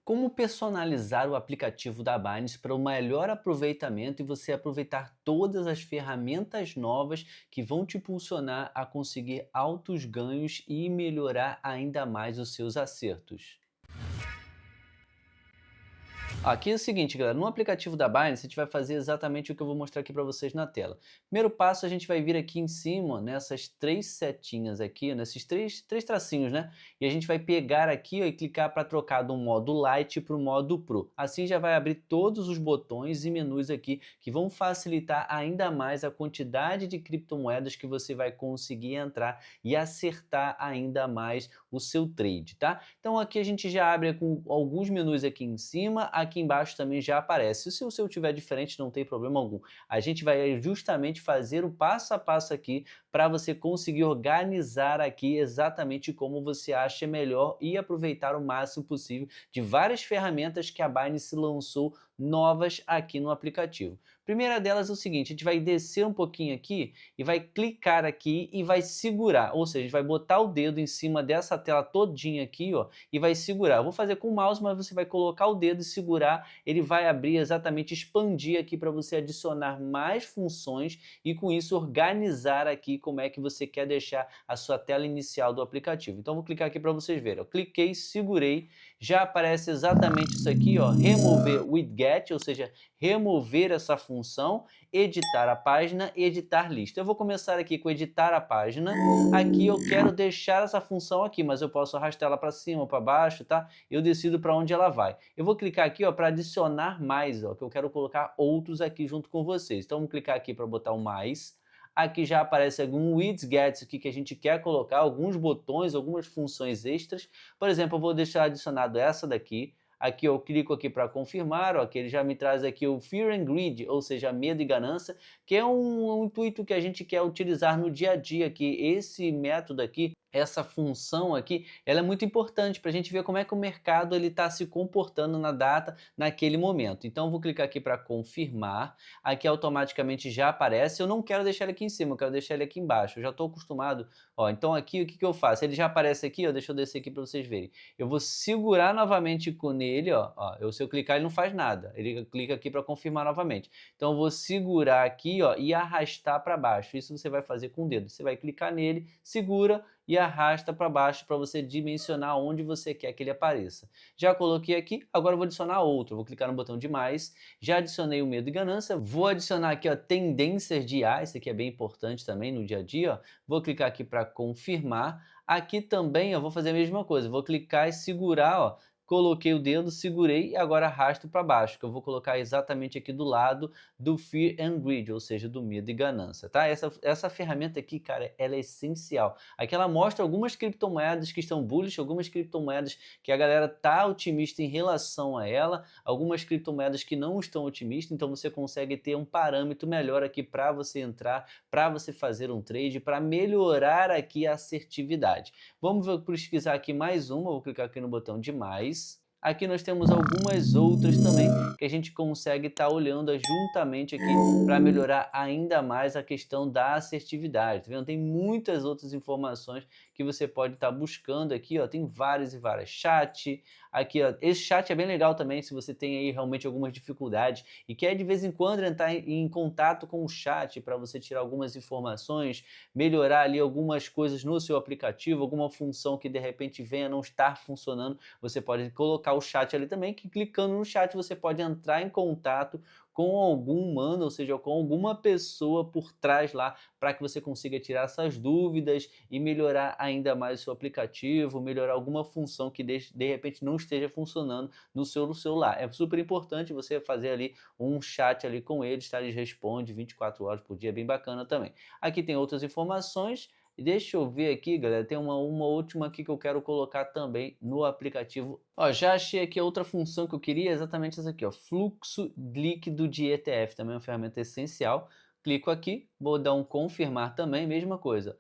Como personalizar o aplicativo da Binance para o melhor aproveitamento e você aproveitar todas as ferramentas novas que vão te impulsionar a conseguir altos ganhos e melhorar ainda mais os seus acertos? Aqui é o seguinte, galera, no aplicativo da Binance a gente vai fazer exatamente o que eu vou mostrar aqui para vocês na tela. Primeiro passo, a gente vai vir aqui em cima, nessas três setinhas aqui, nesses três tracinhos, né? E a gente vai pegar aqui ó, e clicar para trocar do modo Lite para o modo Pro. Assim já vai abrir todos os botões e menus aqui que vão facilitar ainda mais a quantidade de criptomoedas que você vai conseguir entrar e acertar ainda mais o seu trade, tá? Então aqui a gente já abre com alguns menus aqui em cima, aqui embaixo também já aparece. Se o seu tiver diferente, não tem problema algum. A gente vai justamente fazer o passo a passo aqui para você conseguir organizar aqui exatamente como você acha melhor e aproveitar o máximo possível de várias ferramentas que a Binance lançou novas aqui no aplicativo. Primeira delas é o seguinte, a gente vai descer um pouquinho aqui e vai clicar aqui e vai segurar, ou seja, a gente vai botar o dedo em cima dessa tela todinha aqui, ó, e vai segurar. Eu vou fazer com o mouse, mas você vai colocar o dedo e segurar, ele vai abrir exatamente, expandir aqui para você adicionar mais funções e com isso organizar aqui como é que você quer deixar a sua tela inicial do aplicativo. Então vou clicar aqui para vocês verem. Eu cliquei, segurei, já aparece exatamente isso aqui, ó, remover widget, ou seja, remover essa função, editar a página, editar lista. Eu vou começar aqui com editar a página. Aqui eu quero deixar essa função aqui, mas eu posso arrastar ela para cima ou para baixo, tá? Eu decido para onde ela vai. Eu vou clicar aqui, ó, para adicionar mais, ó, que eu quero colocar outros aqui junto com vocês. Então vamos clicar aqui para botar o mais. Aqui já aparece algum widgets aqui que a gente quer colocar, alguns botões, algumas funções extras. Por exemplo, eu vou deixar adicionado essa daqui. Aqui eu clico aqui para confirmar, ó, que ele já me traz aqui o Fear and Greed, ou seja, medo e ganância, que é um intuito que a gente quer utilizar no dia a dia, que esse método aqui, essa função aqui, ela é muito importante para a gente ver como é que o mercado está se comportando na data, naquele momento. Então eu vou clicar aqui para confirmar, aqui automaticamente já aparece, eu não quero deixar ele aqui em cima, eu quero deixar ele aqui embaixo, eu já estou acostumado, ó, então aqui o que eu faço? Ele já aparece aqui, ó, deixa eu descer aqui para vocês verem. Eu vou segurar novamente com ele, ó, se eu clicar ele não faz nada, ele clica aqui para confirmar novamente. Então eu vou segurar aqui, ó, e arrastar para baixo, isso você vai fazer com o dedo, você vai clicar nele, segura e arrasta para baixo para você dimensionar onde você quer que ele apareça. Já coloquei aqui, agora eu vou adicionar outro, vou clicar no botão de mais, já adicionei o medo e ganância, vou adicionar aqui ó, tendências de IA, isso aqui é bem importante também no dia a dia, ó. Vou clicar aqui para confirmar, aqui também eu vou fazer a mesma coisa, vou clicar e segurar, ó, coloquei o dedo, segurei e agora arrasto para baixo, que eu vou colocar exatamente aqui do lado do Fear and Greed, ou seja, do medo e ganância, tá? Essa ferramenta aqui, cara, ela é essencial. Aqui ela mostra algumas criptomoedas que estão bullish, algumas criptomoedas que a galera tá otimista em relação a ela, algumas criptomoedas que não estão otimistas, então você consegue ter um parâmetro melhor aqui para você entrar, para você fazer um trade, para melhorar aqui a assertividade. Vamos pesquisar aqui mais uma, vou clicar aqui no botão de mais. Aqui nós temos algumas outras também que a gente consegue estar olhando juntamente aqui para melhorar ainda mais a questão da assertividade. Tá vendo? Tem muitas outras informações que você pode estar buscando aqui, ó. Tem várias e várias. Chat, aqui, ó. Esse chat é bem legal também se você tem aí realmente algumas dificuldades e quer de vez em quando entrar em contato com o chat para você tirar algumas informações, melhorar ali algumas coisas no seu aplicativo, alguma função que de repente venha a não estar funcionando, você pode colocar o chat ali também, que clicando no chat você pode entrar em contato com algum humano, ou seja, com alguma pessoa por trás lá, para que você consiga tirar essas dúvidas e melhorar ainda mais o seu aplicativo, melhorar alguma função que de repente não esteja funcionando no seu celular. É super importante você fazer ali um chat ali com eles, tá? Eles respondem 24 horas por dia, é bem bacana também. Aqui tem outras informações. E deixa eu ver aqui, galera, tem uma última aqui que eu quero colocar também no aplicativo. Ó, já achei aqui outra função que eu queria, exatamente essa aqui, ó, fluxo líquido de ETF, também é uma ferramenta essencial. Clico aqui, vou dar um confirmar também, mesma coisa.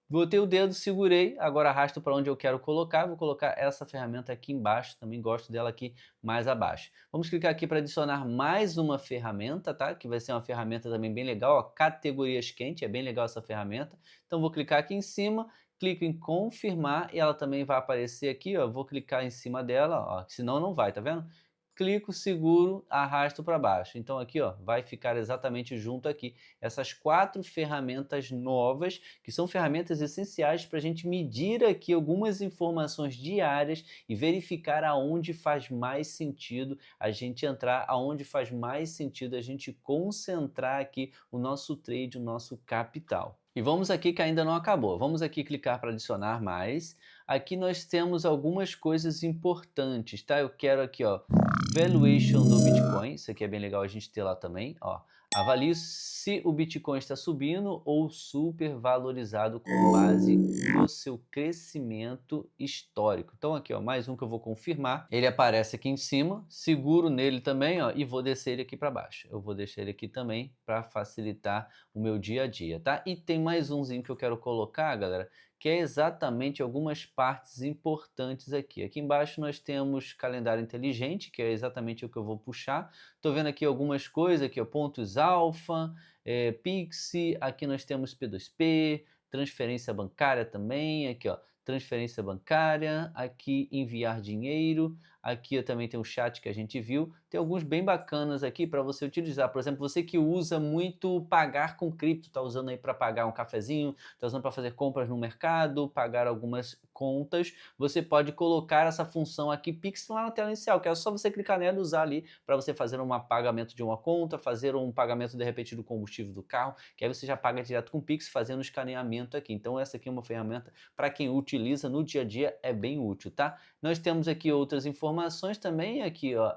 Botei o dedo, segurei, agora arrasto para onde eu quero colocar, vou colocar essa ferramenta aqui embaixo, também gosto dela aqui mais abaixo. Vamos clicar aqui para adicionar mais uma ferramenta, tá? Que vai ser uma ferramenta também bem legal, ó, categorias quente, é bem legal essa ferramenta. Então vou clicar aqui em cima, clico em confirmar e ela também vai aparecer aqui, ó, vou clicar em cima dela, ó, senão não vai, tá vendo? Clico, seguro, arrasto para baixo. Então aqui, ó, vai ficar exatamente junto aqui essas 4 ferramentas novas, que são ferramentas essenciais para a gente medir aqui algumas informações diárias e verificar aonde faz mais sentido a gente entrar, aonde faz mais sentido a gente concentrar aqui o nosso trade, o nosso capital. E vamos aqui que ainda não acabou. Vamos aqui clicar para adicionar mais. Aqui nós temos algumas coisas importantes, tá? Eu quero aqui, ó, valuation do Bitcoin. Isso aqui é bem legal a gente ter lá também, ó. Avalio se o Bitcoin está subindo ou supervalorizado com base no seu crescimento histórico. Então aqui, ó, mais um que eu vou confirmar. Ele aparece aqui em cima, seguro nele também, ó, e vou descer ele aqui para baixo. Eu vou deixar ele aqui também para facilitar o meu dia a dia, tá? E tem mais umzinho que eu quero colocar, galera, que é exatamente algumas partes importantes aqui. Aqui embaixo nós temos calendário inteligente, que é exatamente o que eu vou puxar. Estou vendo aqui algumas coisas, aqui, ó, pontos alfa, Pix, aqui nós temos P2P, transferência bancária também, aqui, ó, transferência bancária, aqui enviar dinheiro, aqui eu também tem o chat que a gente viu, tem alguns bem bacanas aqui para você utilizar, por exemplo, você que usa muito pagar com cripto, está usando aí para pagar um cafezinho, está usando para fazer compras no mercado, pagar algumas contas, você pode colocar essa função aqui Pix lá na tela inicial, que é só você clicar nela e usar ali para você fazer um pagamento de uma conta, fazer um pagamento de repente do combustível do carro, que aí você já paga direto com Pix fazendo o escaneamento aqui. Então essa aqui é uma ferramenta para quem utiliza no dia a dia, é bem útil, tá? Nós temos aqui outras informações também, aqui, ó,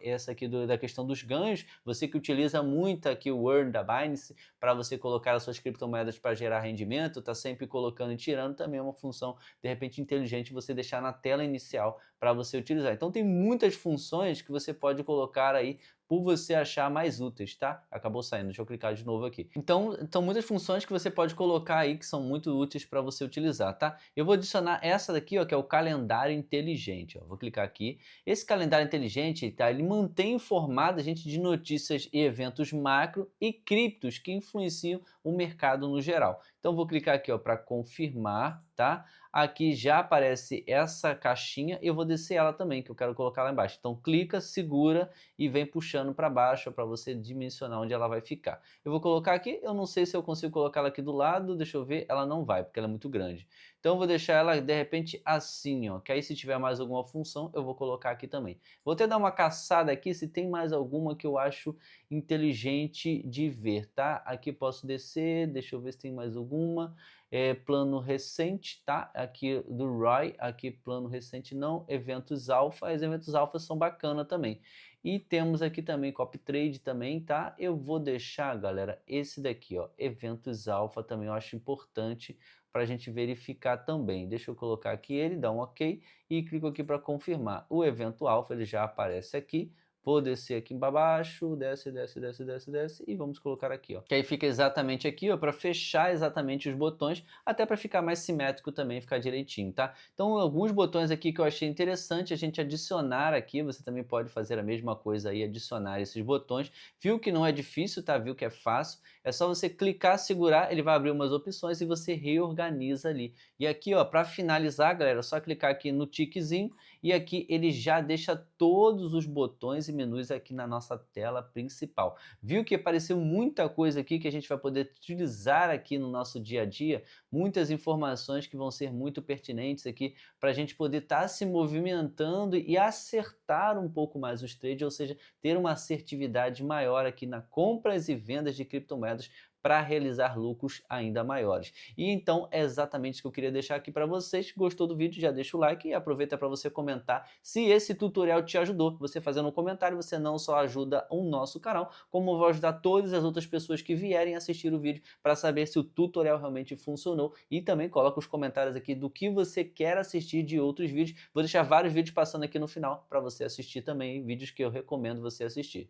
essa aqui da questão dos ganhos, você que utiliza muito aqui o Earn da Binance para você colocar as suas criptomoedas para gerar rendimento, tá sempre colocando e tirando, também é uma função de repente inteligente você deixar na tela inicial para você utilizar. Então tem muitas funções que você pode colocar aí por você achar mais úteis, tá? Acabou saindo, deixa eu clicar de novo aqui. Então muitas funções que você pode colocar aí que são muito úteis para você utilizar, tá? Eu vou adicionar essa daqui, ó, que é o calendário inteligente, ó. Vou clicar aqui. Esse calendário inteligente, tá? Ele mantém informado a gente de notícias e eventos macro e criptos que influenciam o mercado no geral. Então vou clicar aqui, ó, para confirmar, tá? Aqui já aparece essa caixinha e eu vou descer ela também, que eu quero colocar lá embaixo. Então clica, segura e vem puxando para baixo para você dimensionar onde ela vai ficar. Eu vou colocar aqui, eu não sei se eu consigo colocar ela aqui do lado, deixa eu ver, ela não vai, porque ela é muito grande. Então eu vou deixar ela de repente assim, ó, que aí se tiver mais alguma função eu vou colocar aqui também. Vou até dar uma caçada aqui se tem mais alguma que eu acho inteligente de ver, tá? Aqui posso descer, deixa eu ver se tem mais alguma. Plano recente, tá? Aqui do Roy, aqui plano recente não, eventos alfa, os eventos alfa são bacana também. E temos aqui também copy trade também, tá? Eu vou deixar, galera, esse daqui, ó, eventos alfa também eu acho importante para a gente verificar também. Deixa eu colocar aqui ele, dá um OK e clico aqui para confirmar. O evento alfa ele já aparece aqui. Vou descer aqui para baixo, desce, desce, desce, desce, desce e vamos colocar aqui, ó. Que aí fica exatamente aqui, ó, para fechar exatamente os botões, até para ficar mais simétrico também, ficar direitinho, tá? Então, alguns botões aqui que eu achei interessante a gente adicionar aqui, você também pode fazer a mesma coisa aí, adicionar esses botões. Viu que não é difícil, tá? Viu que é fácil? É só você clicar, segurar, ele vai abrir umas opções e você reorganiza ali. E aqui, ó, para finalizar, galera, é só clicar aqui no tiquezinho e aqui ele já deixa todos os botões e menus aqui na nossa tela principal. Viu que apareceu muita coisa aqui que a gente vai poder utilizar aqui no nosso dia a dia? Muitas informações que vão ser muito pertinentes aqui para a gente poder estar se movimentando e acertar um pouco mais os trades, ou seja, ter uma assertividade maior aqui na compras e vendas de criptomoedas para realizar lucros ainda maiores. E então é exatamente isso que eu queria deixar aqui para vocês. Gostou do vídeo? Já deixa o like e aproveita para você comentar se esse tutorial te ajudou. Você fazendo um comentário, você não só ajuda o nosso canal, como vai ajudar todas as outras pessoas que vierem assistir o vídeo para saber se o tutorial realmente funcionou. E também coloca os comentários aqui do que você quer assistir de outros vídeos. Vou deixar vários vídeos passando aqui no final para você assistir também, vídeos que eu recomendo você assistir.